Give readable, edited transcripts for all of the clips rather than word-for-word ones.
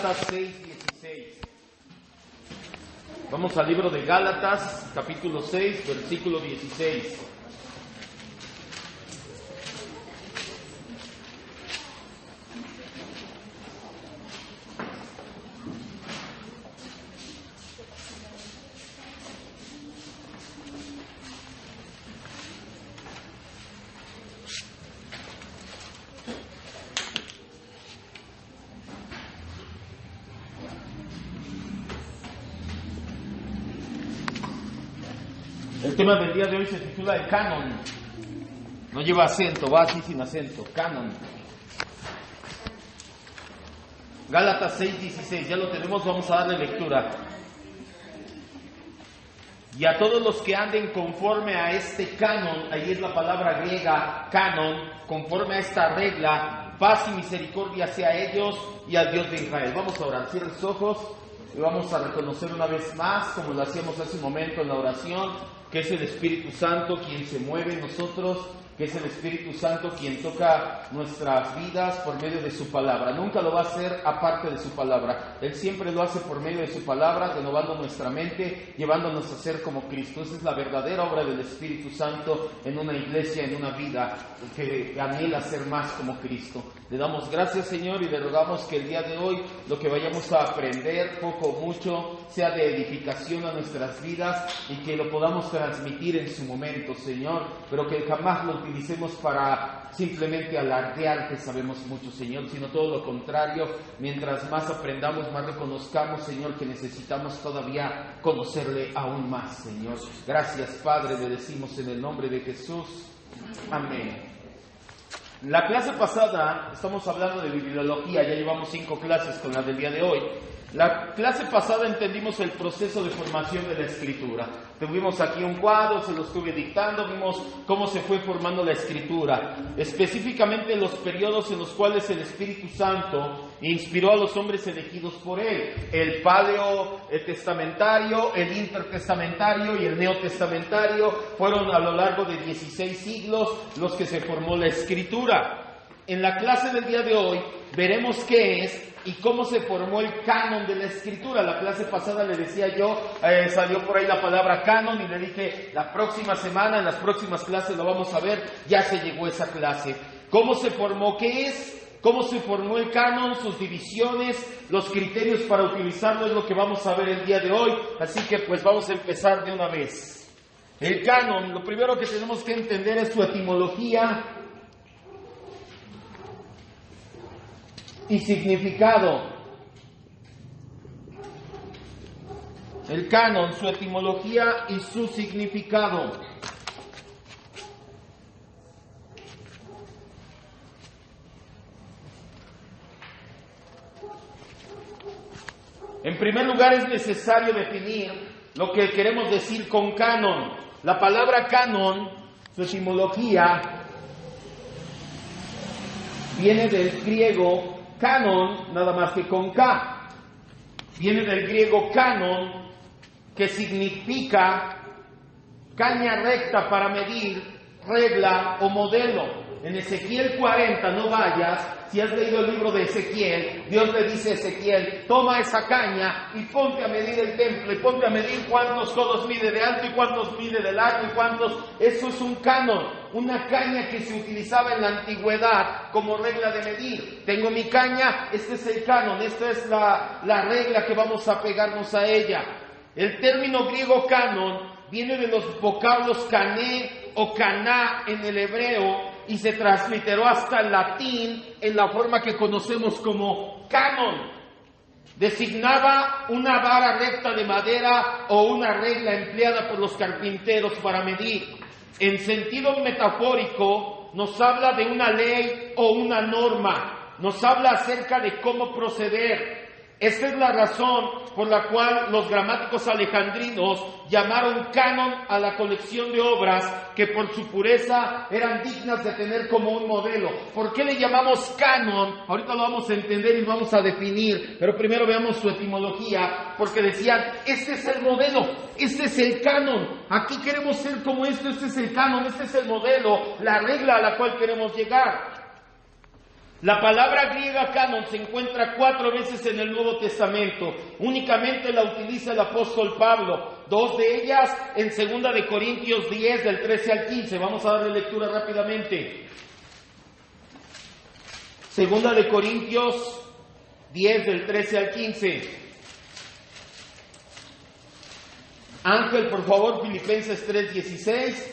Gálatas 6:16. Vamos al libro de Gálatas, capítulo 6, versículo 16. El tema del día de hoy se titula el canon. No lleva acento, va así sin acento. Canon. Gálatas 6:16, ya lo tenemos, vamos a darle lectura. Y a todos los que anden conforme a este canon, ahí es la palabra griega, canon, conforme a esta regla, paz y misericordia sea a ellos y al Dios de Israel. Vamos a orar, cierren sus ojos y vamos a reconocer una vez más, como lo hacíamos hace un momento en la oración, que es el Espíritu Santo quien se mueve en nosotros, que es el Espíritu Santo quien toca nuestras vidas por medio de su palabra. Nunca lo va a hacer aparte de su palabra. Él siempre lo hace por medio de su palabra, renovando nuestra mente, llevándonos a ser como Cristo. Esa es la verdadera obra del Espíritu Santo en una iglesia, en una vida que anhela ser más como Cristo. Le damos gracias, Señor, y le rogamos que el día de hoy lo que vayamos a aprender, poco o mucho, sea de edificación a nuestras vidas y que lo podamos transmitir en su momento, Señor, pero que jamás lo utilicemos para simplemente alardear que sabemos mucho, Señor, sino todo lo contrario. Mientras más aprendamos, más reconozcamos, Señor, que necesitamos todavía conocerle aún más, Señor. Gracias, Padre, le decimos en el nombre de Jesús. Amén. La clase pasada, estamos hablando de bibliología, ya llevamos 5 clases con la del día de hoy. La clase pasada entendimos el proceso de formación de la Escritura. Tuvimos aquí un cuadro, se lo estuve dictando, vimos cómo se fue formando la Escritura. Específicamente los periodos en los cuales el Espíritu Santo inspiró a los hombres elegidos por Él. El paleo testamentario, el intertestamentario y el neotestamentario fueron a lo largo de 16 siglos los que se formó la Escritura. En la clase del día de hoy veremos qué es y cómo se formó el canon de la Escritura. La clase pasada le decía yo, salió por ahí la palabra canon y le dije, la próxima semana, en las próximas clases lo vamos a ver, ya se llegó esa clase. ¿Cómo se formó? ¿Qué es? ¿Cómo se formó el canon? Sus divisiones, los criterios para utilizarlo es lo que vamos a ver el día de hoy. Así que pues vamos a empezar de una vez. El canon, lo primero que tenemos que entender es su etimología y significado. El canon, su etimología y su significado. En primer lugar, es necesario definir lo que queremos decir con canon. La palabra canon, su etimología, viene del griego canon, nada más que con K. Viene del griego canon, que significa caña recta para medir, regla o modelo. En Ezequiel 40, no vayas, si has leído el libro de Ezequiel, Dios le dice a Ezequiel, toma esa caña y ponte a medir el templo, y ponte a medir cuántos codos mide de alto y cuántos mide de largo y cuántos... Eso es un canon, una caña que se utilizaba en la antigüedad como regla de medir. Tengo mi caña, este es el canon, esta es la regla que vamos a pegarnos a ella. El término griego canon viene de los vocablos cané o caná en el hebreo y se transliteró hasta el latín en la forma que conocemos como canon. Designaba una vara recta de madera o una regla empleada por los carpinteros para medir. En sentido metafórico, nos habla de una ley o una norma. Nos habla acerca de cómo proceder. Esta es la razón por la cual los gramáticos alejandrinos llamaron canon a la colección de obras que por su pureza eran dignas de tener como un modelo. ¿Por qué le llamamos canon? Ahorita lo vamos a entender y lo vamos a definir, pero primero veamos su etimología, porque decían, este es el modelo, este es el canon, aquí queremos ser como esto, este es el canon, este es el modelo, la regla a la cual queremos llegar. La palabra griega canon se encuentra 4 veces en el Nuevo Testamento. Únicamente la utiliza el apóstol Pablo. 2 de ellas en 2 de Corintios 10, del 13 al 15. Vamos a darle lectura rápidamente. 2 de Corintios 10, del 13 al 15. Ángel, por favor, Filipenses 3, 16.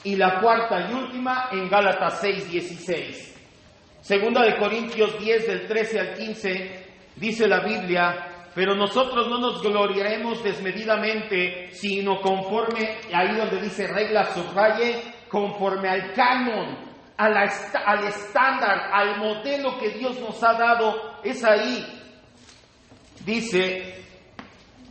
Y la cuarta y última en Gálatas 6, 16. 2 de Corintios 10, del 13 al 15, dice la Biblia: pero nosotros no nos gloriaremos desmedidamente, sino conforme, ahí donde dice regla, subraye, conforme al canon, al estándar, al modelo que Dios nos ha dado. Es ahí, dice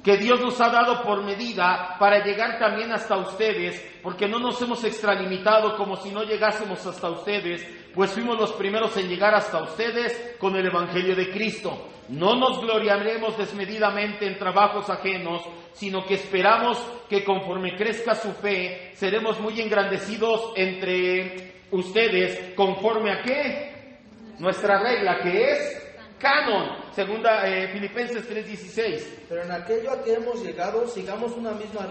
que Dios nos ha dado por medida para llegar también hasta ustedes, porque no nos hemos extralimitado como si no llegásemos hasta ustedes, pues fuimos los primeros en llegar hasta ustedes con el Evangelio de Cristo. No nos gloriaremos desmedidamente en trabajos ajenos, sino que esperamos que conforme crezca su fe, seremos muy engrandecidos entre ustedes, conforme a ¿qué? Nuestra regla, que es canon. Filipenses 3:16. Pero en aquello a que hemos llegado, sigamos una misma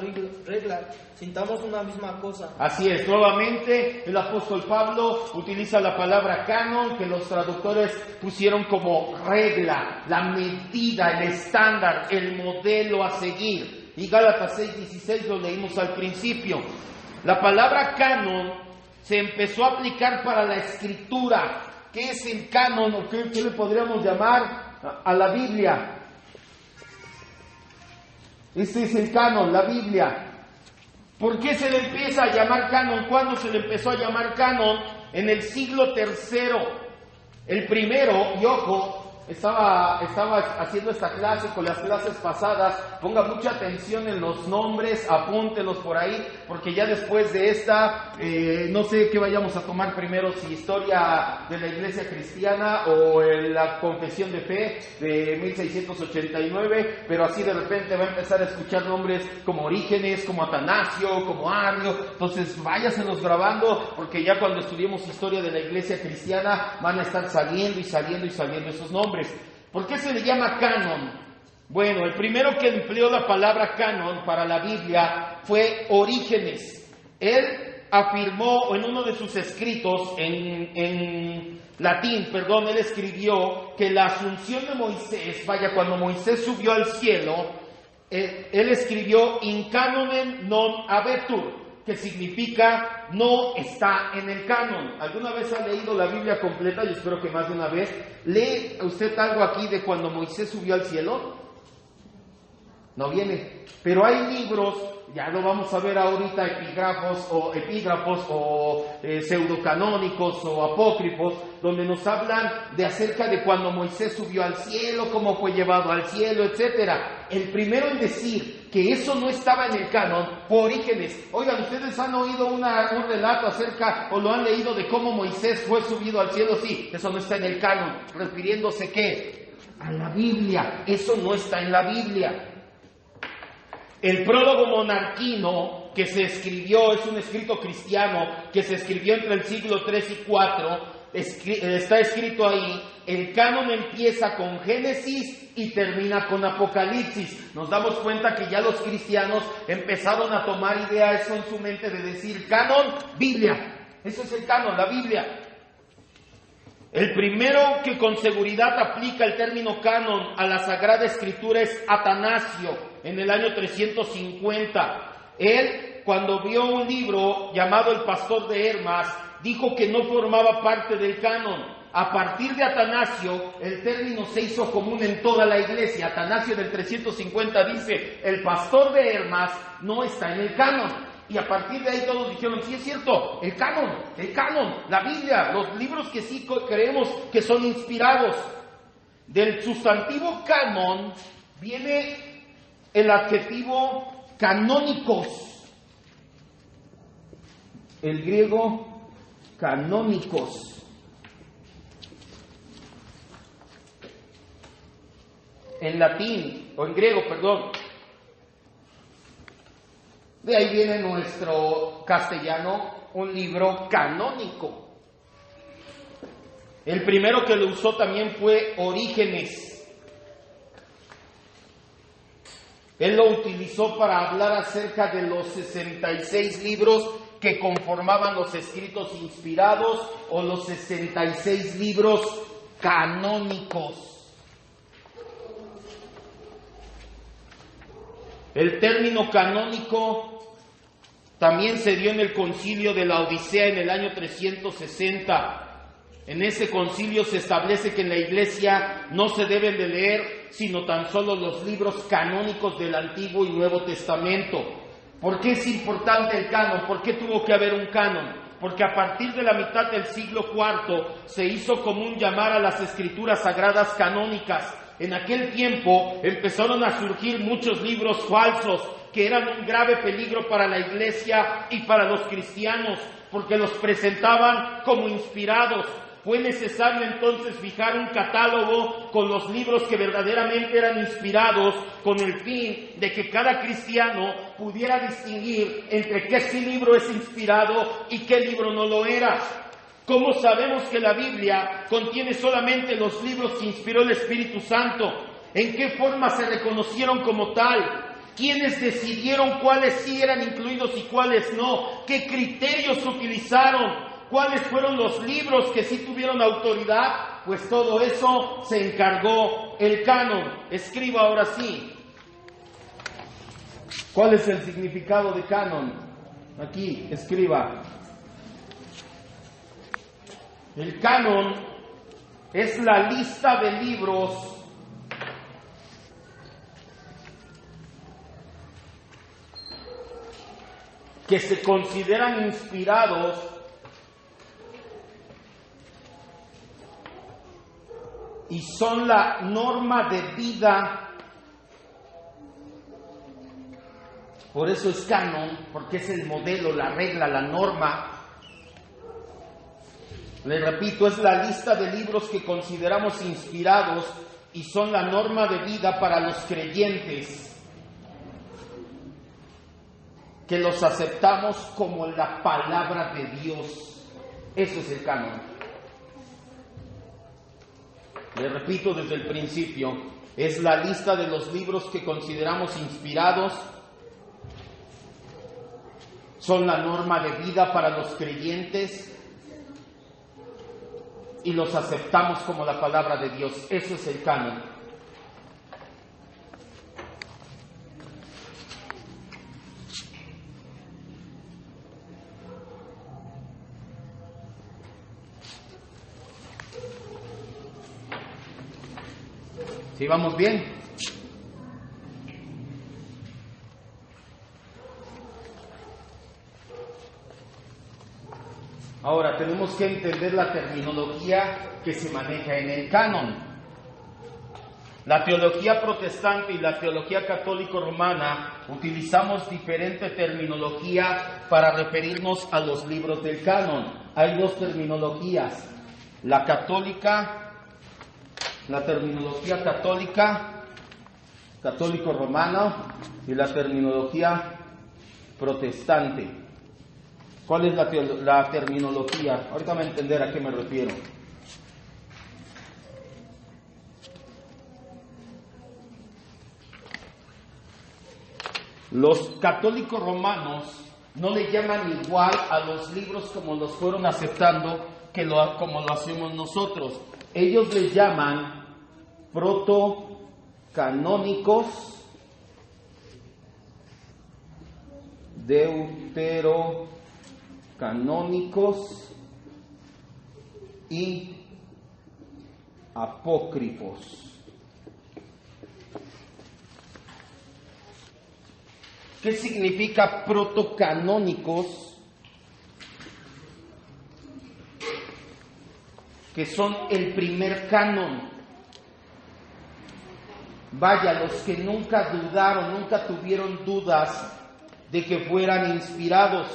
regla, sintamos una misma cosa. Así es, nuevamente el apóstol Pablo utiliza la palabra canon, que los traductores pusieron como regla, la medida, el estándar, el modelo a seguir. Y Gálatas 6:16 lo leímos al principio. La palabra canon se empezó a aplicar para la escritura. ¿Qué es el canon o qué le podríamos llamar a la Biblia? Este es el canon, la Biblia. ¿Por qué se le empieza a llamar canon? ¿Cuándo se le empezó a llamar canon? En el siglo III. El primero, y ojo, estaba haciendo esta clase con las clases pasadas. Ponga mucha atención en los nombres, apúntelos por ahí, porque ya después de esta, no sé qué vayamos a tomar primero, si historia de la iglesia cristiana o la confesión de fe de 1689, pero así de repente va a empezar a escuchar nombres como Orígenes, como Atanasio, como Arrio. Entonces váyaselos grabando, porque ya cuando estudiemos historia de la iglesia cristiana van a estar saliendo esos nombres. ¿Por qué se le llama canon? Bueno, el primero que empleó la palabra canon para la Biblia fue Orígenes. Él afirmó en uno de sus escritos en latín, él escribió que la asunción de Moisés, cuando Moisés subió al cielo, él escribió in canonem non habetur, que significa no está en el canon. ¿Alguna vez ha leído la Biblia completa? Yo espero que más de una vez. ¿Lee usted algo aquí de cuando Moisés subió al cielo? No viene. Pero hay libros, ya lo vamos a ver ahorita, epígrafos o pseudocanónicos o apócrifos, donde nos hablan de acerca de cuando Moisés subió al cielo, cómo fue llevado al cielo, etcétera. El primero en decir que eso no estaba en el canon fue Orígenes. Oigan, ¿ustedes han oído un relato acerca o lo han leído de cómo Moisés fue subido al cielo? Sí, eso no está en el canon. Refiriéndose ¿qué? A la Biblia. Eso no está en la Biblia. El prólogo monarquino que se escribió, es un escrito cristiano que se escribió entre el siglo III y IV, está escrito ahí: el canon empieza con Génesis y termina con Apocalipsis. Nos damos cuenta que ya los cristianos empezaron a tomar idea eso en su mente de decir canon, Biblia. Eso es el canon, la Biblia. El primero que con seguridad aplica el término canon a la Sagrada Escritura es Atanasio, en el año 350. Él, cuando vio un libro llamado El Pastor de Hermas, dijo que no formaba parte del canon. A partir de Atanasio, el término se hizo común en toda la iglesia. Atanasio del 350 dice: el Pastor de Hermas no está en el canon. Y a partir de ahí todos dijeron: sí es cierto, el canon, la Biblia, los libros que sí creemos que son inspirados. Del sustantivo canon viene el adjetivo canónicos, el griego canónicos. En latín, o en griego, perdón. De ahí viene nuestro castellano, un libro canónico. El primero que lo usó también fue Orígenes. Él lo utilizó para hablar acerca de los 66 libros que conformaban los escritos inspirados o los 66 libros canónicos. El término canónico también se dio en el concilio de la Odisea en el año 360. En ese concilio se establece que en la iglesia no se deben de leer sino tan solo los libros canónicos del Antiguo y Nuevo Testamento. ¿Por qué es importante el canon? ¿Por qué tuvo que haber un canon? Porque a partir de la mitad del siglo IV se hizo común llamar a las escrituras sagradas canónicas. En aquel tiempo empezaron a surgir muchos libros falsos que eran un grave peligro para la iglesia y para los cristianos, porque los presentaban como inspirados. Fue necesario entonces fijar un catálogo con los libros que verdaderamente eran inspirados, con el fin de que cada cristiano pudiera distinguir entre qué libro es inspirado y qué libro no lo era. ¿Cómo sabemos que la Biblia contiene solamente los libros que inspiró el Espíritu Santo? ¿En qué forma se reconocieron como tal? ¿Quiénes decidieron cuáles sí eran incluidos y cuáles no? ¿Qué criterios utilizaron? ¿Cuáles fueron los libros que sí tuvieron autoridad? Pues todo eso se encargó el canon. Escriba ahora sí. ¿Cuál es el significado de canon? Aquí, escriba. El canon es la lista de libros que se consideran inspirados y son la norma de vida. Por eso es canon, porque es el modelo, la regla, la norma. Le repito, es la lista de libros que consideramos inspirados y son la norma de vida para los creyentes, que los aceptamos como la palabra de Dios. Eso es el canon. Le repito desde el principio, es la lista de los libros que consideramos inspirados, son la norma de vida para los creyentes y los aceptamos como la palabra de Dios. Eso es el canon. ¿Sí vamos bien? Ahora tenemos que entender la terminología que se maneja en el canon. La teología protestante y la teología católico-romana utilizamos diferente terminología para referirnos a los libros del canon. Hay dos terminologías, la católica, la terminología católica, católico-romana, y la terminología protestante. ¿Cuál es la terminología? Ahorita van a entender a qué me refiero. Los católicos romanos no le llaman igual a los libros como los fueron aceptando como lo hacemos nosotros. Ellos les llaman protocanónicos, deuterocanónicos y apócrifos. ¿Qué significa protocanónicos? Que son el primer canon. Vaya, los que nunca dudaron, nunca tuvieron dudas de que fueran inspirados.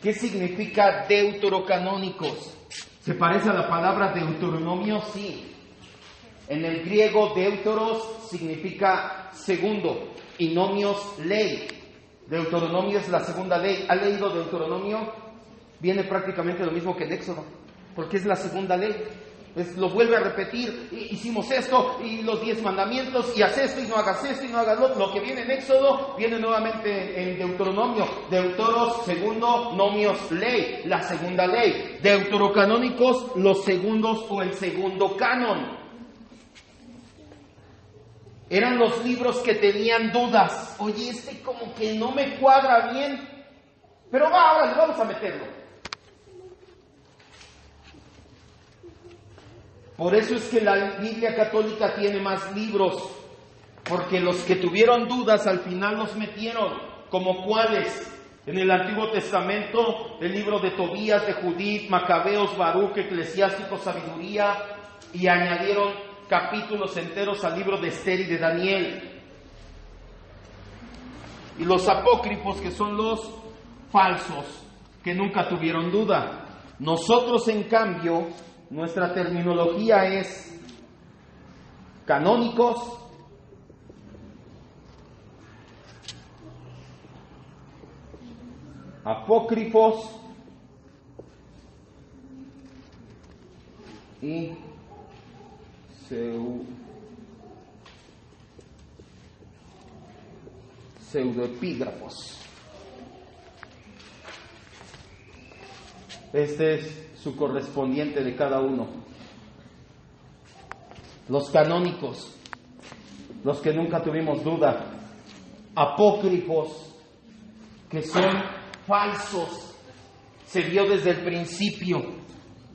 ¿Qué significa deuterocanónicos? ¿Se parece a la palabra Deuteronomio? Sí. En el griego deuteros significa segundo y nomios ley. Deuteronomio es la segunda ley. ¿Ha leído Deuteronomio? Viene prácticamente lo mismo que el Éxodo. porque es la segunda ley. Lo vuelve a repetir, hicimos esto, y los 10 mandamientos, y haz esto, y no hagas esto, y no hagas lo que viene en Éxodo, viene nuevamente en Deuteronomio. Deuteros, segundo, nomios, ley, la segunda ley. Deuterocanónicos, los segundos o el segundo canon. Eran los libros que tenían dudas. Oye, como que no me cuadra bien, pero ahora vamos a meterlo. Por eso es que la Biblia católica tiene más libros, porque los que tuvieron dudas al final los metieron. ¿Como cuáles? En el Antiguo Testamento, el libro de Tobías, de Judith, Macabeos, Baruch, Eclesiástico, Sabiduría, y añadieron capítulos enteros al libro de Esther y de Daniel. Y los apócrifos, que son los falsos, que nunca tuvieron duda. Nosotros, en cambio, nuestra terminología es canónicos, apócrifos y pseudoepígrafos. Este es su correspondiente de cada uno. Los canónicos, los que nunca tuvimos duda. Apócrifos, que son falsos, se vio desde el principio,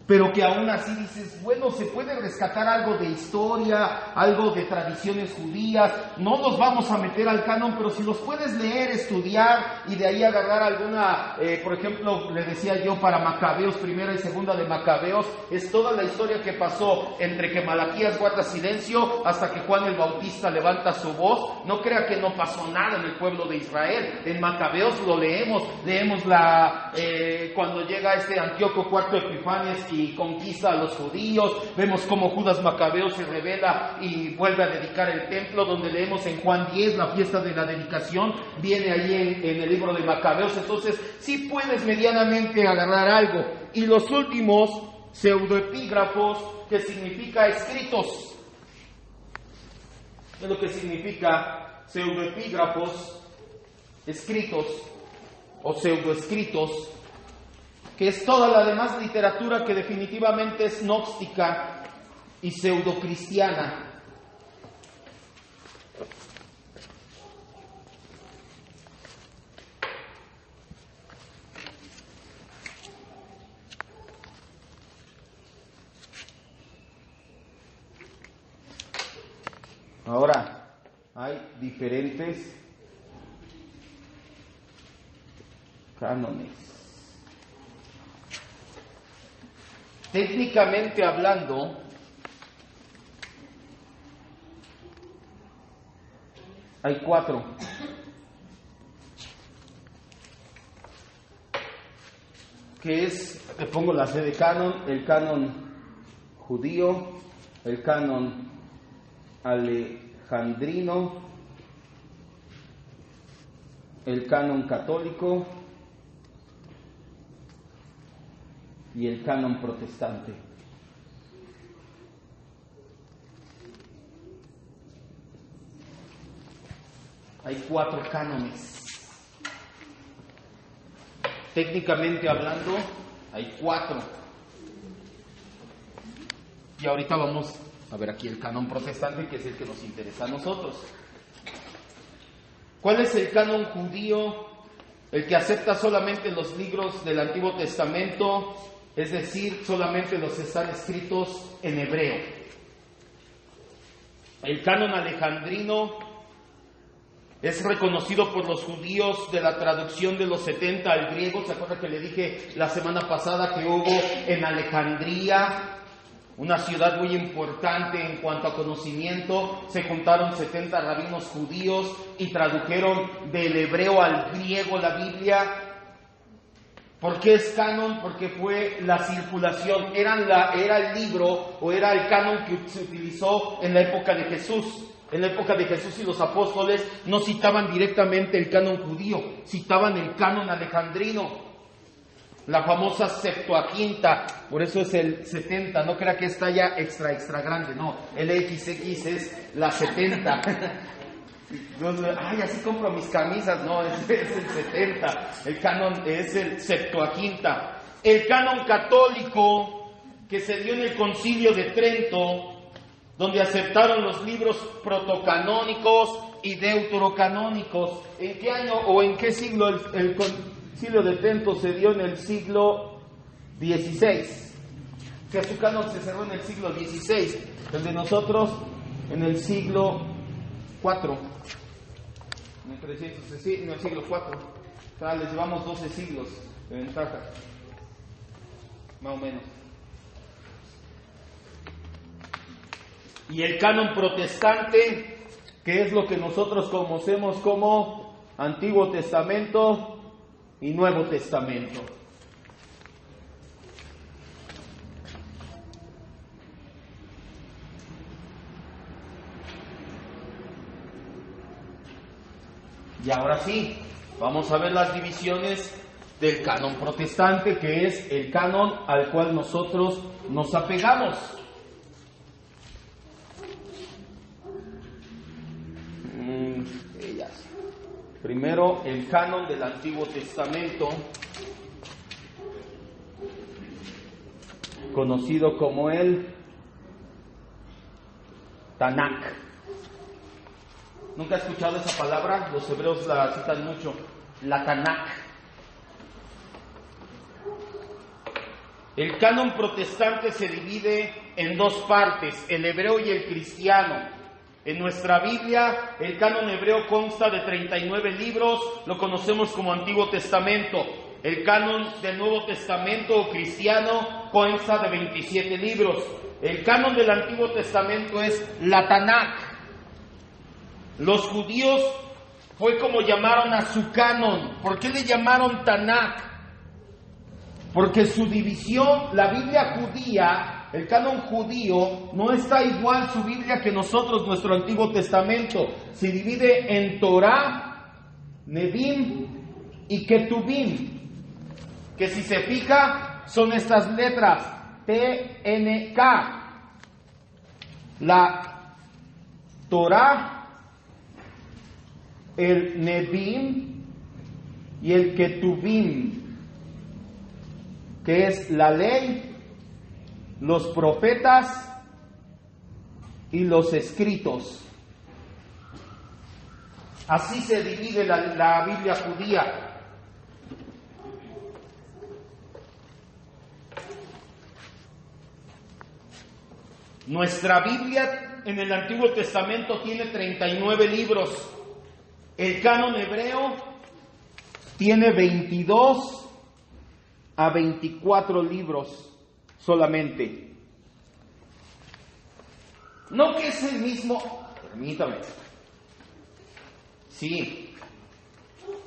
pero que aún así dices, bueno, se puede rescatar algo de historia, algo de tradiciones judías, no los vamos a meter al canon, pero si los puedes leer, estudiar y de ahí agarrar alguna, por ejemplo, le decía yo para Macabeos, primera y segunda de Macabeos, es toda la historia que pasó entre que Malaquías guarda silencio hasta que Juan el Bautista levanta su voz. No crea que no pasó nada en el pueblo de Israel. En Macabeos lo leemos cuando llega Antíoco IV Epifanes y conquista a los judíos, vemos cómo Judas Macabeo se revela y vuelve a dedicar el templo, donde leemos en Juan 10 la fiesta de la dedicación, viene ahí en el libro de Macabeos. Entonces sí puedes medianamente agarrar algo. Y los últimos, pseudoepígrafos, que significa escritos. ¿Qué es lo que significa pseudoepígrafos? Escritos o pseudoescritos, que es toda la demás literatura que definitivamente es gnóstica y pseudocristiana. Ahora, hay diferentes cánones. Técnicamente hablando, hay 4. Que es, le pongo la C de canon, el canon judío, el canon alejandrino, el canon católico y el canon protestante. Hay 4 cánones. Técnicamente hablando, hay 4. Y ahorita vamos a ver aquí el canon protestante, que es el que nos interesa a nosotros. ¿Cuál es el canon judío? El que acepta solamente los libros del Antiguo Testamento, es decir, solamente los que están escritos en hebreo. El canon alejandrino es reconocido por los judíos de la traducción de los 70 al griego. ¿Se acuerda que le dije la semana pasada que hubo en Alejandría, una ciudad muy importante en cuanto a conocimiento? Se juntaron 70 rabinos judíos y tradujeron del hebreo al griego la Biblia. ¿Por qué es canon? Porque fue la circulación, era el libro o era el canon que se utilizó en la época de Jesús. En la época de Jesús y los apóstoles no citaban directamente el canon judío, citaban el canon alejandrino. la famosa Septuaginta, por eso es el 70, no crea que está ya extra grande, no, el XX es la 70. Ay, así compro mis camisas, no, es el 70, el canon es el Septuaginta. El canon católico que se dio en el Concilio de Trento, donde aceptaron los libros protocanónicos y deuterocanónicos. ¿En qué año o en qué siglo el Concilio de Trento se dio? En el siglo XVI. O sea, su canon se cerró en el siglo XVI. El de nosotros en el siglo IV. En el siglo IV. O sea, les llevamos 12 siglos de ventaja. Más o menos. Y el canon protestante, que es lo que nosotros conocemos como Antiguo Testamento y Nuevo Testamento. Y ahora sí, vamos a ver las divisiones del canon protestante, que es el canon al cual nosotros nos apegamos. Primero, el canon del Antiguo Testamento, conocido como el Tanakh. ¿Nunca has escuchado esa palabra? Los hebreos la citan mucho, la Tanakh. El canon protestante se divide en dos partes, el hebreo y el cristiano. En nuestra Biblia, el canon hebreo consta de 39 libros, lo conocemos como Antiguo Testamento. El canon del Nuevo Testamento o cristiano consta de 27 libros. El canon del Antiguo Testamento es la Tanakh. Los judíos fue como llamaron a su canon. ¿Por qué le llamaron Tanakh? Porque su división, la Biblia judía, el canon judío, no está igual su Biblia que nosotros, nuestro Antiguo Testamento. Se divide en Torah, Nebim y Ketubim, que si se fija son estas letras, T-N-K. La Torah, el Nebim y el Ketubim, que es la ley, los profetas y los escritos. Así se divide la Biblia judía. Nuestra Biblia en el Antiguo Testamento tiene 39 libros. El canon hebreo tiene 22 a 24 libros solamente. No que es el mismo, permítame. Sí,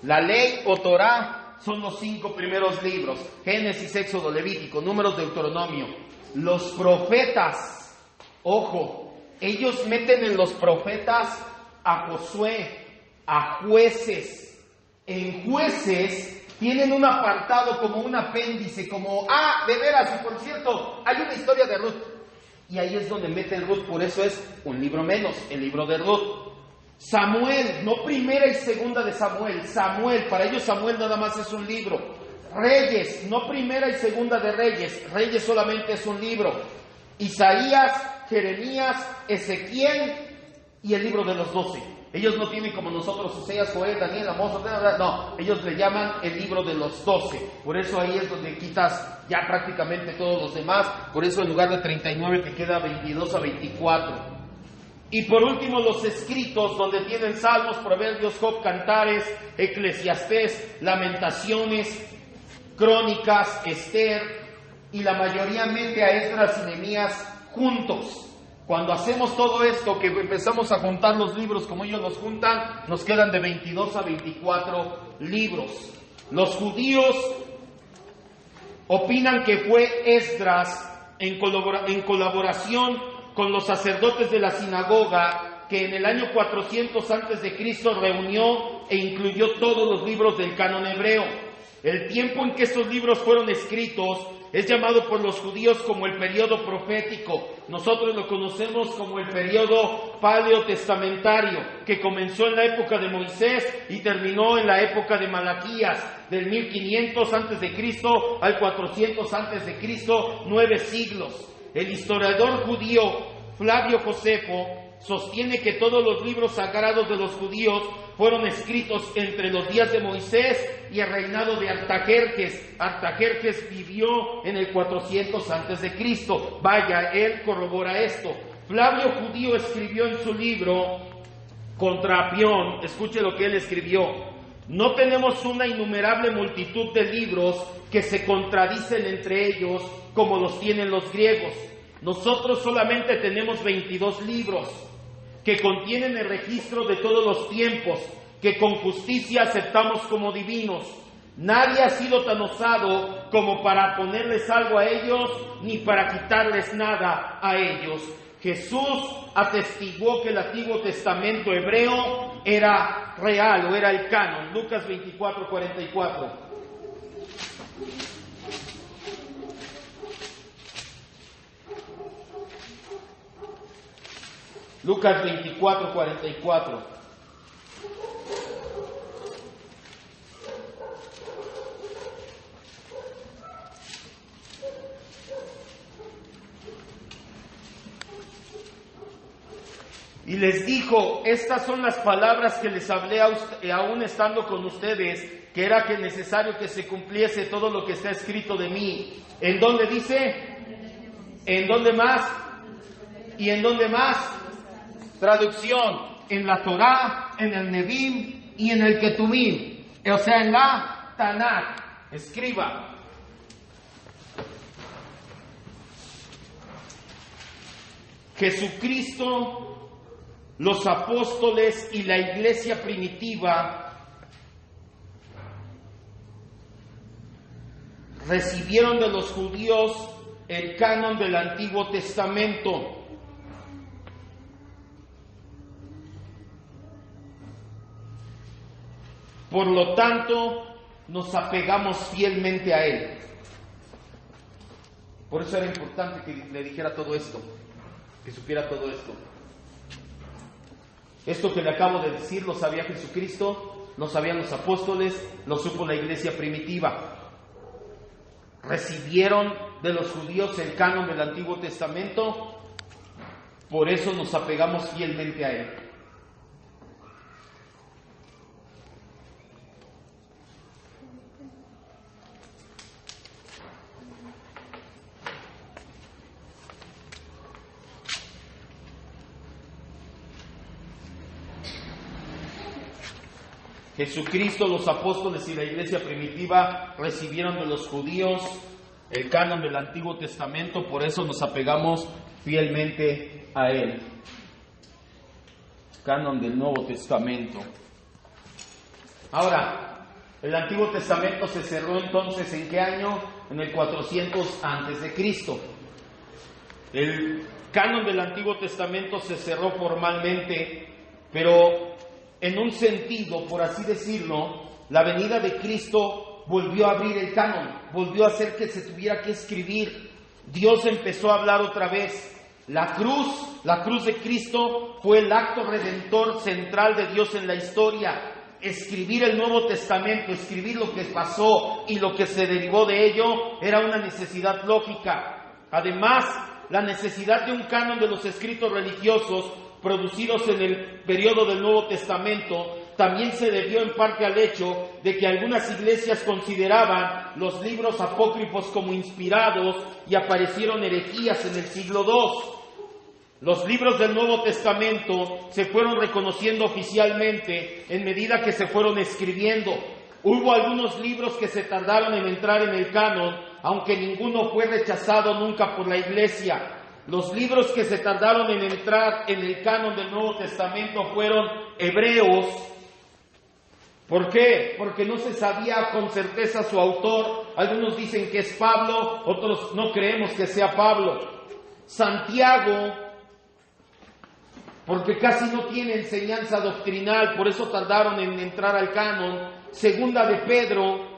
la ley o Torah son los 5 primeros libros: Génesis, Éxodo, Levítico, Números, Deuteronomio. Los profetas, ojo, ellos meten en los profetas a Josué, a jueces. En jueces tienen un apartado como un apéndice, como, de veras, y por cierto, hay una historia de Ruth. Y ahí es donde meten Ruth, por eso es un libro menos, el libro de Ruth. Samuel, no primera y segunda de Samuel, Samuel, para ellos Samuel nada más es un libro. Reyes, no primera y segunda de Reyes, Reyes solamente es un libro. Isaías, Jeremías, Ezequiel y el libro de los 12. Ellos no tienen como nosotros, Oseas, Joel, Daniel, Amós, no, ellos le llaman el libro de los 12. Por eso ahí es donde quitas ya prácticamente todos los demás. Por eso en lugar de 39 te queda 22 a 24. Y por último los escritos, donde tienen Salmos, Proverbios, Job, Cantares, Eclesiastés, Lamentaciones, Crónicas, Esther, y la mayoría mete a Esdras y Nehemías juntos. Cuando hacemos todo esto, que empezamos a juntar los libros como ellos los juntan, nos quedan de 22 a 24 libros. Los judíos opinan que fue Esdras en colaboración con los sacerdotes de la sinagoga, que en el año 400 a.C. reunió e incluyó todos los libros del canon hebreo. El tiempo en que estos libros fueron escritos es llamado por los judíos como el periodo profético. Nosotros lo conocemos como el periodo paleotestamentario, que comenzó en la época de Moisés y terminó en la época de Malaquías, del 1500 a.C. al 400 a.C., 9 siglos. El historiador judío Flavio Josefo sostiene que todos los libros sagrados de los judíos fueron escritos entre los días de Moisés y el reinado de Artajerjes. Artajerjes vivió en el 400 a.C. Vaya, él corrobora esto. Flavio Judío escribió en su libro contra Apión, escuche lo que él escribió: no tenemos una innumerable multitud de libros que se contradicen entre ellos como los tienen los griegos. Nosotros solamente tenemos 22 libros que contienen el registro de todos los tiempos, que con justicia aceptamos como divinos. Nadie ha sido tan osado como para ponerles algo a ellos, ni para quitarles nada a ellos. Jesús atestiguó que el Antiguo Testamento hebreo era real, o era el canon. Lucas 24:44. Lucas 24:44. Y les dijo: estas son las palabras que les hablé aún estando con ustedes, que era que necesario que se cumpliese todo lo que está escrito de mí. ¿En dónde dice? ¿En dónde más? ¿Y en dónde más? Traducción: en la Torá, en el Nevim y en el Ketuvim, o sea, en la Tanakh. Escriba. Jesucristo, los apóstoles y la iglesia primitiva recibieron de los judíos el canon del Antiguo Testamento. Por lo tanto, nos apegamos fielmente a él. Por eso era importante que le dijera todo esto, que supiera todo esto. Esto que le acabo de decir lo sabía Jesucristo, lo sabían los apóstoles, lo supo la iglesia primitiva. Recibieron de los judíos el canon del Antiguo Testamento, por eso nos apegamos fielmente a él. Jesucristo, los apóstoles y la iglesia primitiva recibieron de los judíos el canon del Antiguo Testamento, por eso nos apegamos fielmente a él. Canon del Nuevo Testamento. Ahora, el Antiguo Testamento se cerró entonces, ¿en qué año? En el 400 a.C. El canon del Antiguo Testamento se cerró formalmente, pero en un sentido, por así decirlo, la venida de Cristo volvió a abrir el canon, volvió a hacer que se tuviera que escribir. Dios empezó a hablar otra vez. La cruz de Cristo fue el acto redentor central de Dios en la historia. Escribir el Nuevo Testamento, escribir lo que pasó y lo que se derivó de ello, era una necesidad lógica. Además, la necesidad de un canon de los escritos religiosos producidos en el periodo del Nuevo Testamento también se debió en parte al hecho de que algunas iglesias consideraban los libros apócrifos como inspirados y aparecieron herejías en el siglo II. Los libros del Nuevo Testamento se fueron reconociendo oficialmente en medida que se fueron escribiendo. Hubo algunos libros que se tardaron en entrar en el canon, aunque ninguno fue rechazado nunca por la iglesia. Los libros que se tardaron en entrar en el canon del Nuevo Testamento fueron Hebreos. ¿Por qué? Porque no se sabía con certeza su autor. Algunos dicen que es Pablo, otros no creemos que sea Pablo. Santiago, porque casi no tiene enseñanza doctrinal, por eso tardaron en entrar al canon. Segunda de Pedro,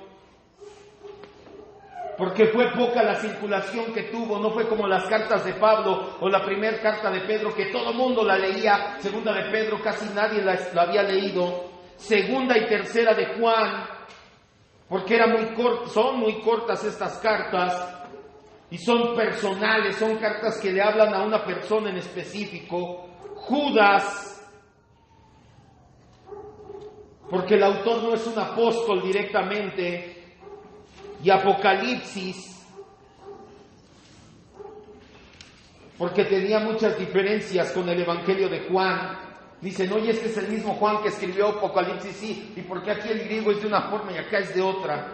porque fue poca la circulación que tuvo, no fue como las cartas de Pablo o la primera carta de Pedro, que todo mundo la leía. Segunda de Pedro casi nadie la había leído. Segunda y tercera de Juan, porque son muy cortas estas cartas y son personales, son cartas que le hablan a una persona en específico. Judas, porque el autor no es un apóstol directamente. Y Apocalipsis, porque tenía muchas diferencias con el Evangelio de Juan. Dicen, oye, este es el mismo Juan que escribió Apocalipsis, sí, ¿y por qué aquí el griego es de una forma y acá es de otra?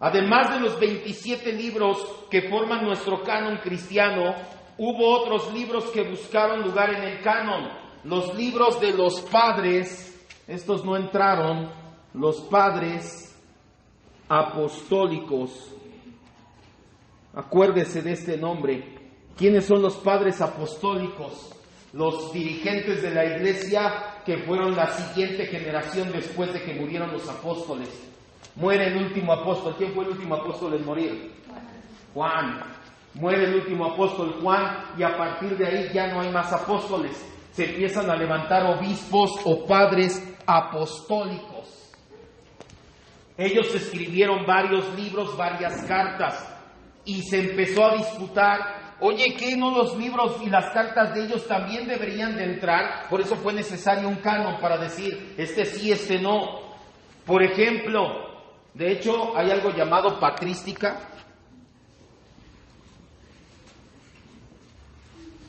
Además de los 27 libros que forman nuestro canon cristiano, hubo otros libros que buscaron lugar en el canon. Los libros de los padres, estos no entraron, los padres apostólicos. Acuérdese de este nombre. ¿Quiénes son los padres apostólicos? Los dirigentes de la iglesia que fueron la siguiente generación después de que murieron los apóstoles. Muere el último apóstol. ¿Quién fue el último apóstol en morir? Juan. Muere el último apóstol Juan, y a partir de ahí ya no hay más apóstoles. Se empiezan a levantar obispos o padres apostólicos. Ellos escribieron varios libros, varias cartas, y se empezó a disputar, oye, ¿qué no los libros y las cartas de ellos también deberían de entrar? Por eso fue necesario un canon para decir, este sí, este no. Por ejemplo, de hecho, hay algo llamado patrística.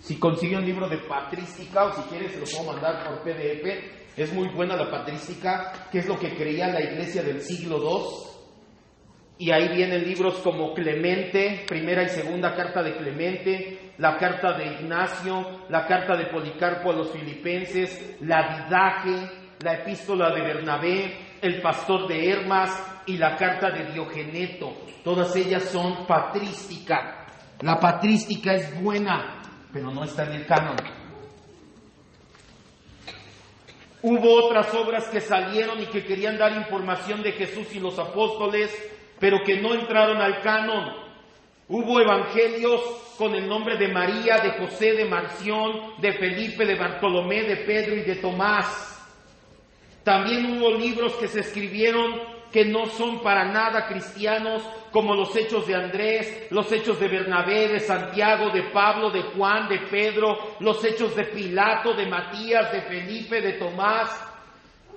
Si consigue un libro de patrística, o si quieres se lo puedo mandar por PDF. Es muy buena la patrística, que es lo que creía la iglesia del siglo II. Y ahí vienen libros como Clemente, primera y segunda carta de Clemente, la carta de Ignacio, la carta de Policarpo a los filipenses, la Didache, la epístola de Bernabé, el pastor de Hermas y la carta de Diogeneto. Todas ellas son patrística. La patrística es buena, pero no está en el canon. Hubo otras obras que salieron y que querían dar información de Jesús y los apóstoles, pero que no entraron al canon. Hubo evangelios con el nombre de María, de José, de Marción, de Felipe, de Bartolomé, de Pedro y de Tomás. También hubo libros que se escribieron que no son para nada cristianos, como los Hechos de Andrés, los Hechos de Bernabé, de Santiago, de Pablo, de Juan, de Pedro, los Hechos de Pilato, de Matías, de Felipe, de Tomás.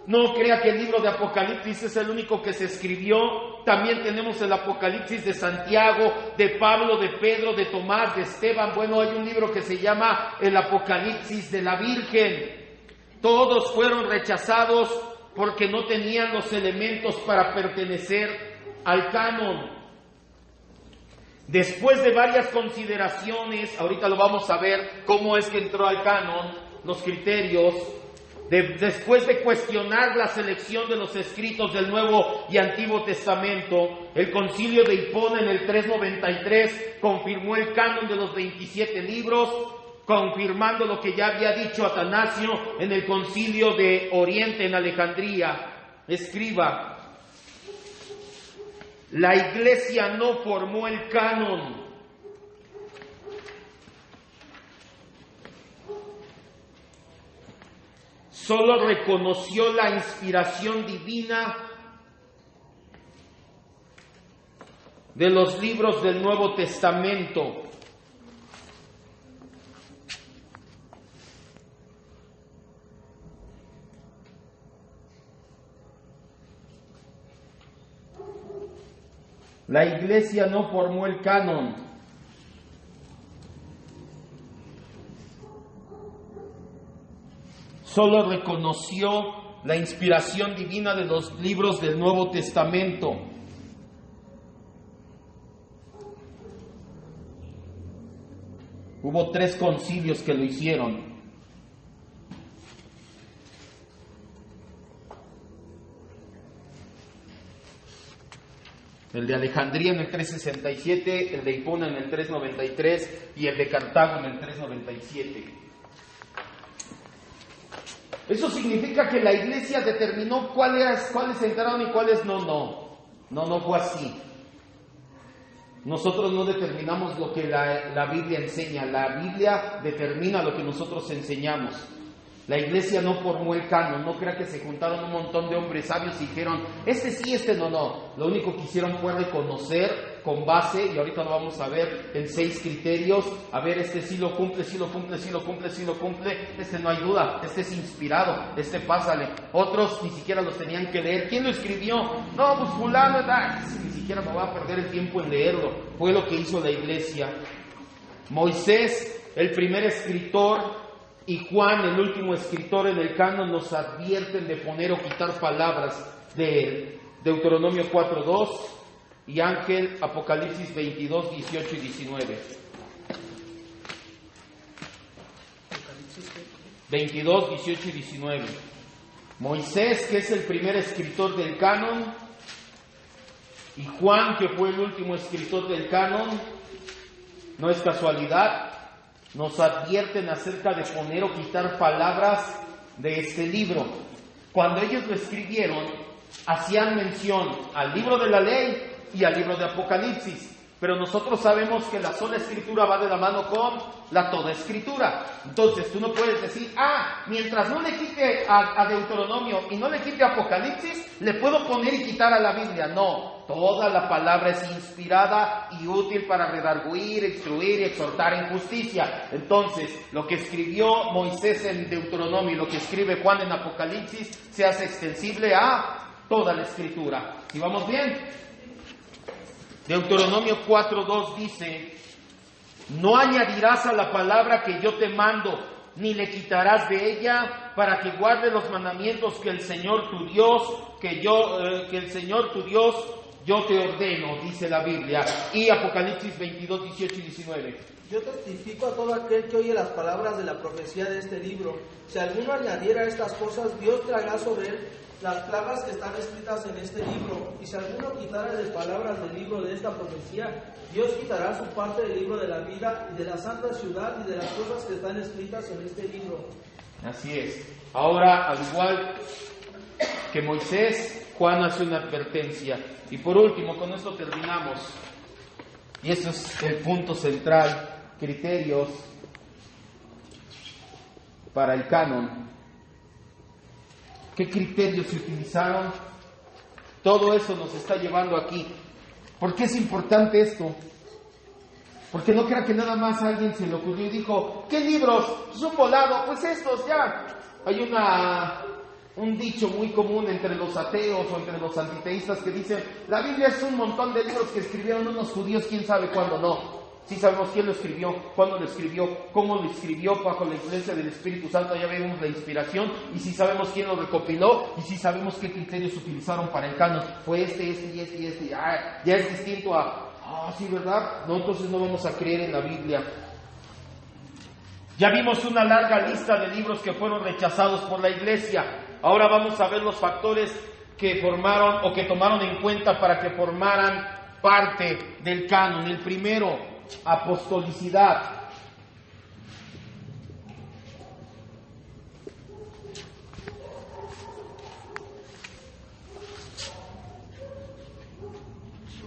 No crea que el libro de Apocalipsis es el único que se escribió. También tenemos el Apocalipsis de Santiago, de Pablo, de Pedro, de Tomás, de Esteban. Bueno, hay un libro que se llama el Apocalipsis de la Virgen. Todos fueron rechazados porque no tenían los elementos para pertenecer al canon. Después de varias consideraciones, ahorita lo vamos a ver cómo es que entró al canon, los criterios, después de cuestionar la selección de los escritos del Nuevo y Antiguo Testamento, el concilio de Hipona en el 393 confirmó el canon de los 27 libros, confirmando lo que ya había dicho Atanasio en el concilio de Oriente en Alejandría. Escriba: la iglesia no formó el canon, solo reconoció la inspiración divina de los libros del Nuevo Testamento. La iglesia no formó el canon. Solo reconoció la inspiración divina de los libros del Nuevo Testamento. Hubo 3 concilios que lo hicieron. El de Alejandría en el 367, el de Hipona en el 393 y el de Cartago en el 397. Eso significa que la iglesia determinó cuáles entraron y cuáles no. No fue así. Nosotros no determinamos lo que la Biblia enseña, la Biblia determina lo que nosotros enseñamos. La iglesia no formó el canon, no crea que se juntaron un montón de hombres sabios y dijeron, este sí, este no. Lo único que hicieron fue reconocer con base, y ahorita lo vamos a ver en 6 criterios, a ver, este sí lo cumple, sí lo cumple, sí lo cumple, sí lo cumple, este no hay duda, este es inspirado, este pásale. Otros ni siquiera los tenían que leer. ¿Quién lo escribió? No, pues fulano, ni siquiera me voy a perder el tiempo en leerlo. Fue lo que hizo la iglesia. Moisés, el primer escritor, y Juan, el último escritor en el canon, nos advierten de poner o quitar palabras de Deuteronomio 4:2 y Ángel, Apocalipsis 22, 18 y 19. 22, 18 y 19. Moisés, que es el primer escritor del canon, y Juan, que fue el último escritor del canon, no es casualidad. Nos advierten acerca de poner o quitar palabras de este libro. Cuando ellos lo escribieron, hacían mención al libro de la ley y al libro de Apocalipsis. Pero nosotros sabemos que la sola escritura va de la mano con la toda escritura. Entonces tú no puedes decir, mientras no le quite a Deuteronomio y no le quite a Apocalipsis, le puedo poner y quitar a la Biblia. No, toda la palabra es inspirada y útil para redarguir, instruir y exhortar en justicia. Entonces, lo que escribió Moisés en Deuteronomio y lo que escribe Juan en Apocalipsis se hace extensible a toda la escritura. ¿Sí vamos bien? Deuteronomio 4:2 dice, no añadirás a la palabra que yo te mando, ni le quitarás de ella, para que guarde los mandamientos que el Señor tu Dios, yo te ordeno, dice la Biblia. Y Apocalipsis 22, 18 y 19. Yo testifico a todo aquel que oye las palabras de la profecía de este libro. Si alguno añadiera estas cosas, Dios traerá sobre él las plagas que están escritas en este libro. Y si alguno quitara las palabras del libro de esta profecía, Dios quitará su parte del libro de la vida y de la santa ciudad y de las cosas que están escritas en este libro. Así es. Ahora, al igual que Moisés, Juan hace una advertencia. Y por último, con esto terminamos. Y eso es el punto central. Criterios para el canon. ¿Qué criterios se utilizaron? Todo eso nos está llevando aquí. ¿Por qué es importante esto? Porque no crea que nada más a alguien se le ocurrió y dijo, ¿qué libros? Pues un volado, pues estos ya. Hay un dicho muy común entre los ateos o entre los antiteístas que dicen, la Biblia es un montón de libros que escribieron unos judíos, quién sabe cuándo no. Sí sabemos quién lo escribió, cuándo lo escribió, cómo lo escribió bajo la influencia del Espíritu Santo, ya vemos la inspiración, y sí sabemos quién lo recopiló, y sí sabemos qué criterios utilizaron para el canon. Fue este. Ya es distinto a, sí, ¿verdad? No, entonces no vamos a creer en la Biblia. Ya vimos una larga lista de libros que fueron rechazados por la iglesia. Ahora vamos a ver los factores que formaron o que tomaron en cuenta para que formaran parte del canon. El primero, apostolicidad.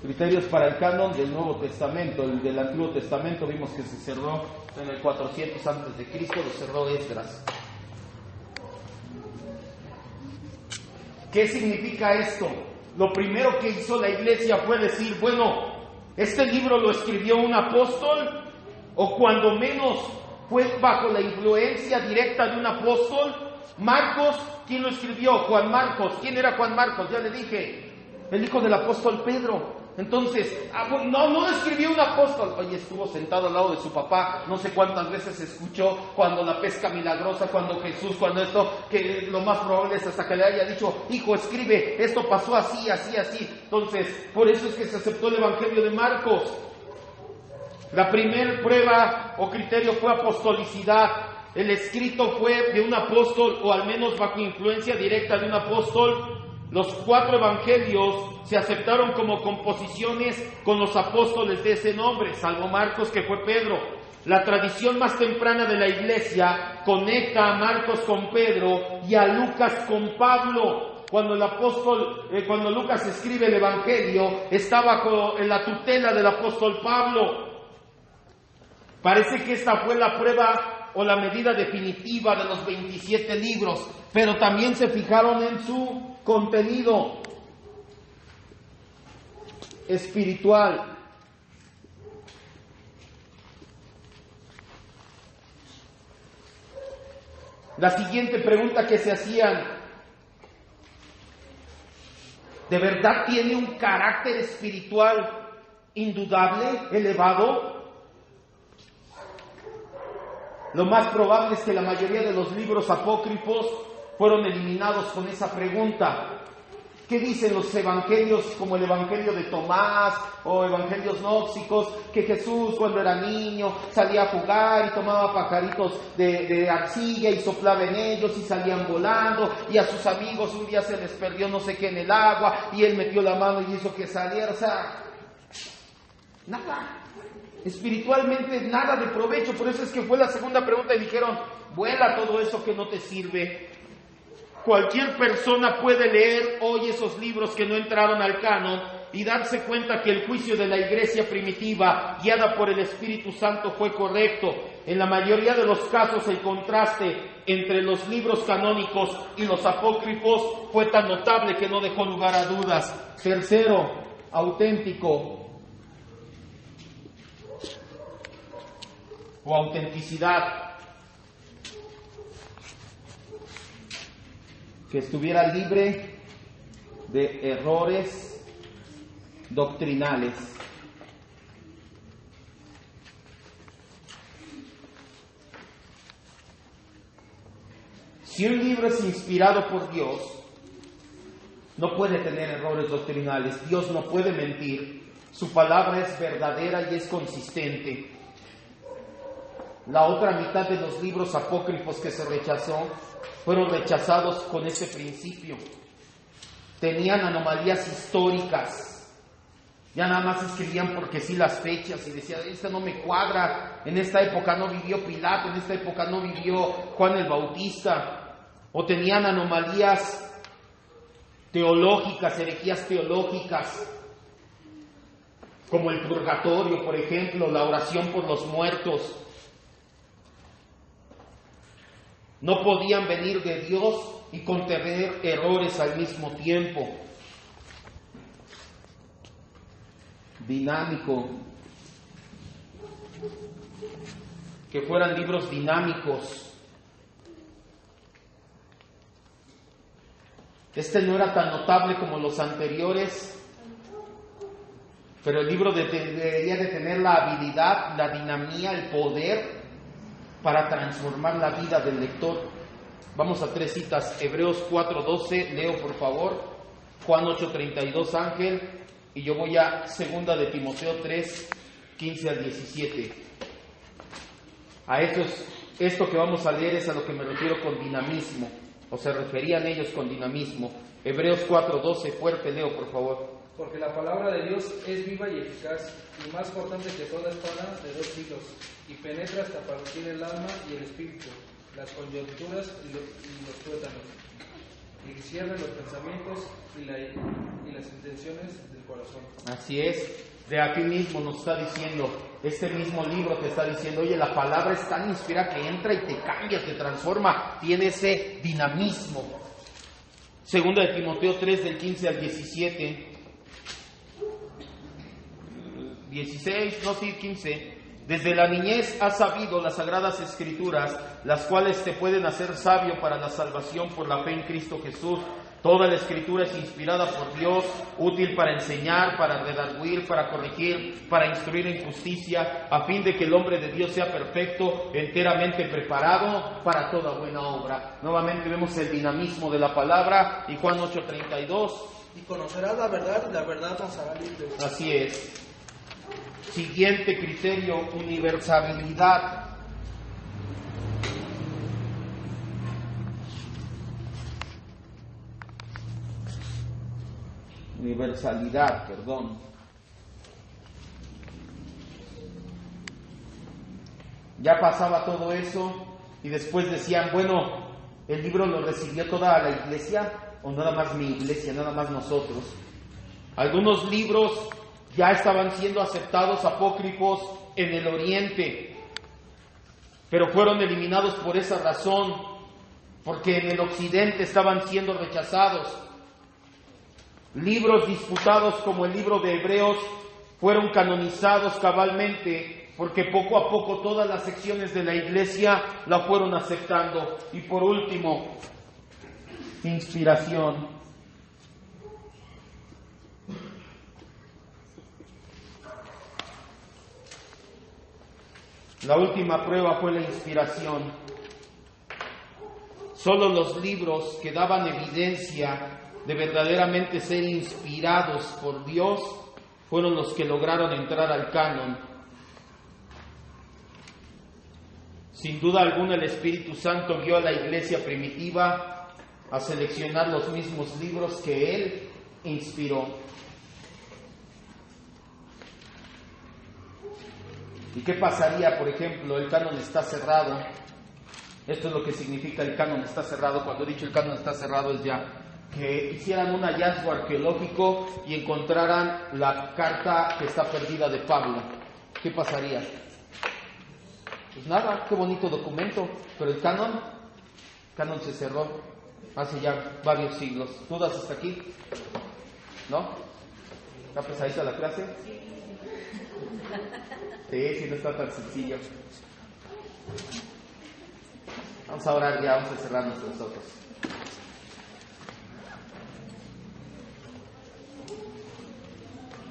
Criterios para el canon del Nuevo Testamento. El del Antiguo Testamento vimos que se cerró en el 400 antes de Cristo, lo cerró Esdras. ¿Qué significa esto? Lo primero que hizo la iglesia fue decir, bueno, ¿este libro lo escribió un apóstol? O cuando menos fue bajo la influencia directa de un apóstol. Marcos, ¿quién lo escribió? Juan Marcos. ¿Quién era Juan Marcos? Ya le dije, el hijo del apóstol Pedro. Entonces, no lo escribió un apóstol. Oye, estuvo sentado al lado de su papá, no sé cuántas veces escuchó cuando la pesca milagrosa, cuando Jesús, cuando esto, que lo más probable es hasta que le haya dicho, hijo, escribe, esto pasó así, así, así. Entonces, por eso es que se aceptó el Evangelio de Marcos. La primer prueba o criterio fue apostolicidad. El escrito fue de un apóstol, o al menos bajo influencia directa de un apóstol. Los 4 evangelios se aceptaron como composiciones con los apóstoles de ese nombre, salvo Marcos, que fue Pedro. La tradición más temprana de la iglesia conecta a Marcos con Pedro y a Lucas con Pablo. cuando el apóstol, cuando Lucas escribe el Evangelio, está bajo la tutela del apóstol Pablo. Parece que esta fue la prueba o la medida definitiva de los 27 libros, pero también se fijaron en su contenido espiritual. La siguiente pregunta que se hacían: ¿de verdad tiene un carácter espiritual indudable, elevado? Lo más probable es que la mayoría de los libros apócrifos fueron eliminados con esa pregunta. ¿Qué dicen los evangelios, como el evangelio de Tomás o evangelios gnósticos? Que Jesús, cuando era niño, salía a jugar y tomaba pajaritos de arcilla y soplaba en ellos y salían volando, y a sus amigos un día se les perdió no sé qué en el agua y él metió la mano y hizo que saliera. O sea, nada, espiritualmente nada de provecho. Por eso es que fue la segunda pregunta y dijeron: vuela todo eso que no te sirve. Cualquier persona puede leer hoy esos libros que no entraron al canon y darse cuenta que el juicio de la iglesia primitiva, guiada por el Espíritu Santo, fue correcto. En la mayoría de los casos, el contraste entre los libros canónicos y los apócrifos fue tan notable que no dejó lugar a dudas. Tercero, auténtico o autenticidad. Que estuviera libre de errores doctrinales. Si un libro es inspirado por Dios, no puede tener errores doctrinales. Dios no puede mentir. Su palabra es verdadera y es consistente. La otra mitad de los libros apócrifos que se rechazó fueron rechazados con ese principio. Tenían anomalías históricas. Ya nada más escribían porque sí las fechas y decían: esta no me cuadra, en esta época no vivió Pilato, en esta época no vivió Juan el Bautista. O tenían anomalías teológicas, herejías teológicas, como el purgatorio, por ejemplo, la oración por los muertos. No podían venir de Dios y contener errores al mismo tiempo. Dinámico. Que fueran libros dinámicos. Este no era tan notable como los anteriores, pero el libro debería de tener la habilidad, la dinamía, el poder para transformar la vida del lector. Vamos a 3 citas. Hebreos 4:12, leo por favor. Juan 8:32, Ángel. Y yo voy a 2 de Timoteo 3:15 al 17. A esto que vamos a leer es a lo que me refiero con dinamismo, o se referían ellos con dinamismo. Hebreos 4:12, fuerte, leo por favor. Porque la palabra de Dios es viva y eficaz, y más cortante que toda espada de 2 filos, y penetra hasta partir el alma y el espíritu, las coyunturas y los tuétanos, y discierne los pensamientos y las intenciones del corazón. Así es, de aquí mismo nos está diciendo, este mismo libro te está diciendo: oye, la palabra es tan inspirada que entra y te cambia, te transforma, tiene ese dinamismo. 2 de Timoteo 3, del 15 al 17. 15. Desde la niñez has sabido las sagradas escrituras, las cuales te pueden hacer sabio para la salvación por la fe en Cristo Jesús. Toda la escritura es inspirada por Dios, útil para enseñar, para redarguir, para corregir, para instruir en justicia, a fin de que el hombre de Dios sea perfecto, enteramente preparado para toda buena obra. Nuevamente vemos el dinamismo de la palabra. Y Juan 8:32. Y conocerás la verdad, y la verdad nos hará libres. Así es. Siguiente criterio, universalidad. Ya pasaba todo eso y después decían: bueno, el libro lo recibió toda la iglesia o nada más mi iglesia, nada más nosotros. Algunos libros ya estaban siendo aceptados apócrifos en el Oriente, pero fueron eliminados por esa razón, porque en el Occidente estaban siendo rechazados. Libros disputados como el libro de Hebreos fueron canonizados cabalmente, porque poco a poco todas las secciones de la iglesia la fueron aceptando. Y por último, inspiración. La última prueba fue la inspiración. Solo los libros que daban evidencia de verdaderamente ser inspirados por Dios fueron los que lograron entrar al canon. Sin duda alguna el Espíritu Santo guió a la iglesia primitiva a seleccionar los mismos libros que Él inspiró. ¿Y qué pasaría, por ejemplo, el canon está cerrado? Esto es lo que significa el canon está cerrado. Cuando he dicho el canon está cerrado es ya que hicieran un hallazgo arqueológico y encontraran la carta que está perdida de Pablo. ¿Qué pasaría? Pues nada, qué bonito documento, pero el canon se cerró hace ya varios siglos. ¿Dudas hasta aquí? ¿No? ¿Está pesadita la clase? Sí, no está tan sencillo. Vamos a orar ya, vamos a cerrarnos nosotros.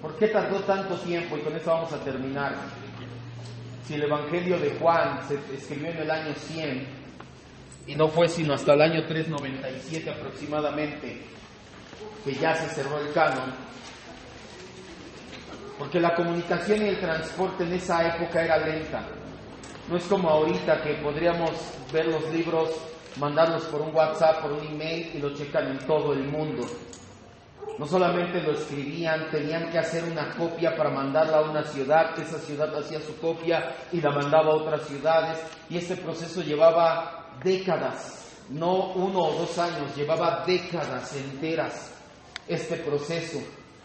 ¿Por qué tardó tanto tiempo? Y con eso vamos a terminar. Si el Evangelio de Juan se escribió en el año 100 y no fue sino hasta el año 397 aproximadamente que ya se cerró el canon, porque la comunicación y el transporte en esa época era lenta. No es como ahorita que podríamos ver los libros, mandarlos por un WhatsApp, por un email y lo checan en todo el mundo. No solamente lo escribían, tenían que hacer una copia para mandarla a una ciudad, que esa ciudad hacía su copia y la mandaba a otras ciudades, y este proceso llevaba décadas, no 1 o 2 años, llevaba décadas enteras este proceso.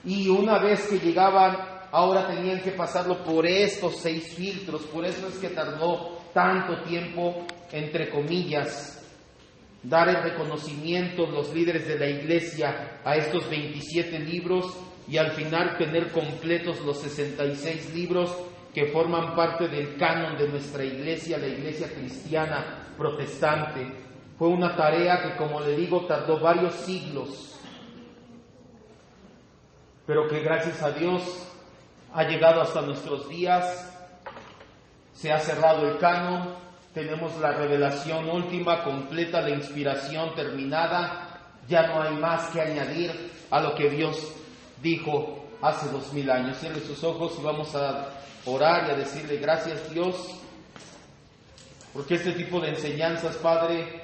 Y una vez que llegaban, ahora tenían que pasarlo por estos 6 filtros, por eso es que tardó tanto tiempo, entre comillas, dar el reconocimiento los líderes de la iglesia a estos 27 libros y al final tener completos los 66 libros que forman parte del canon de nuestra iglesia, la iglesia cristiana protestante. Fue una tarea que, como le digo, tardó varios siglos, pero que gracias a Dios ha llegado hasta nuestros días. Se ha cerrado el canon. Tenemos la revelación última, completa, la inspiración terminada. Ya no hay más que añadir a lo que Dios dijo hace 2000 años. Cierre sus ojos y vamos a orar y a decirle gracias, Dios, porque este tipo de enseñanzas, Padre,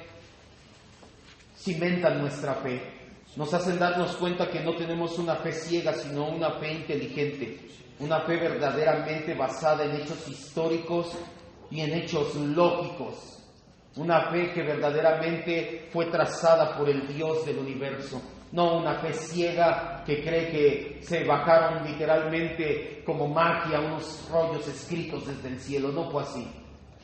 cimentan nuestra fe. Nos hacen darnos cuenta que no tenemos una fe ciega, sino una fe inteligente, una fe verdaderamente basada en hechos históricos y en hechos lógicos, una fe que verdaderamente fue trazada por el Dios del universo, no una fe ciega que cree que se bajaron literalmente como magia unos rollos escritos desde el cielo. No fue así.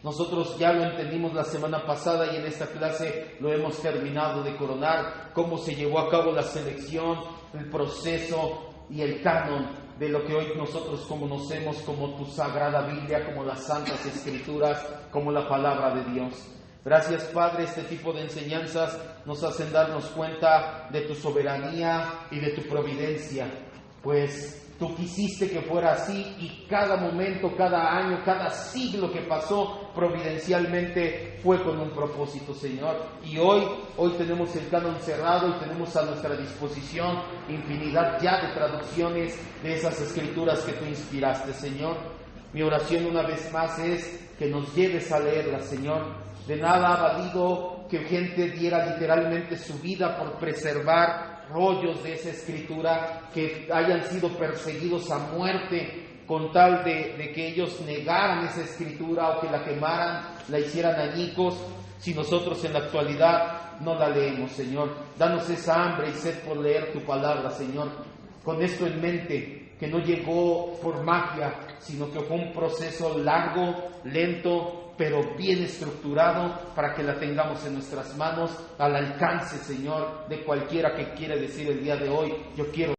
Nosotros ya lo entendimos la semana pasada y en esta clase lo hemos terminado de coronar, cómo se llevó a cabo la selección, el proceso y el canon de lo que hoy nosotros conocemos como tu Sagrada Biblia, como las Santas Escrituras, como la Palabra de Dios. Gracias, Padre, este tipo de enseñanzas nos hacen darnos cuenta de tu soberanía y de tu providencia, pues tú quisiste que fuera así y cada momento, cada año, cada siglo que pasó providencialmente fue con un propósito, Señor. Y hoy tenemos el canon cerrado y tenemos a nuestra disposición infinidad ya de traducciones de esas escrituras que tú inspiraste, Señor. Mi oración una vez más es que nos lleves a leerlas, Señor. De nada ha valido que gente diera literalmente su vida por preservar rollos de esa escritura, que hayan sido perseguidos a muerte con tal de que ellos negaran esa escritura o que la quemaran, la hicieran añicos. Si nosotros en la actualidad no la leemos, Señor. Danos esa hambre y sed por leer tu palabra, Señor. Con esto en mente, que no llegó por magia, sino que fue un proceso largo, lento, pero bien estructurado, para que la tengamos en nuestras manos, al alcance, Señor, de cualquiera que quiera decir el día de hoy: yo quiero